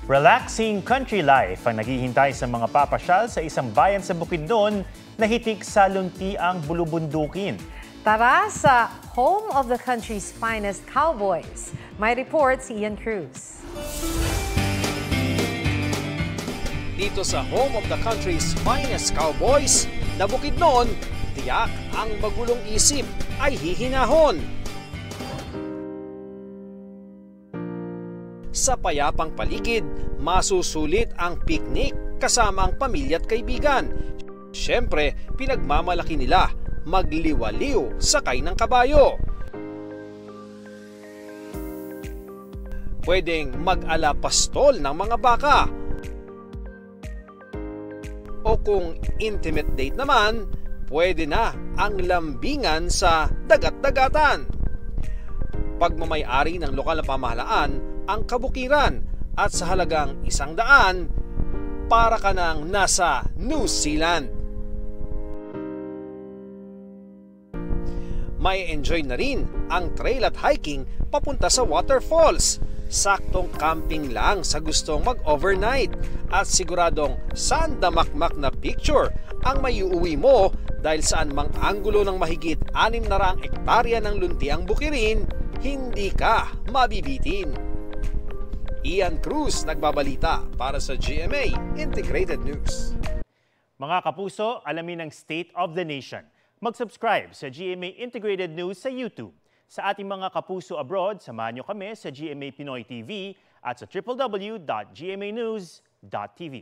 Relaxing country life ang naghihintay sa mga papasyal sa isang bayan sa Bukidnon na hitik sa luntiang bulubundukin. Tara sa home of the country's finest cowboys. May report si Ian Cruz. Dito sa home of the country's finest cowboys, na Bukidnon, tiyak ang magulong isip ay hihinahon. Sa payapang paligid, masusulit ang picnic kasama ang pamilya at kaibigan. Siyempre, pinagmamalaki nila magliwaliw sakay ng kabayo. Pwedeng mag-alapastol ng mga baka. O kung intimate date naman, pwede na ang lambingan sa dagat-dagatan. Pagmamay-ari ng lokal na pamahalaan ang kabukiran at sa halagang 100, para ka nang nasa New Zealand. May enjoy na rin ang trail at hiking papunta sa waterfalls. Saktong camping lang sa gustong mag-overnight at siguradong saan damakmak na picture ang maiuwi mo dahil saan mang anggulo ng mahigit 600 ektarya ng luntiang bukirin, hindi ka mabibitin. Ian Cruz nagbabalita para sa GMA Integrated News. Mga kapuso, alamin ang State of the Nation. Mag-subscribe sa GMA Integrated News sa YouTube. Sa ating mga kapuso abroad, samahan niyo kami sa GMA Pinoy TV at sa www.gmanews.tv.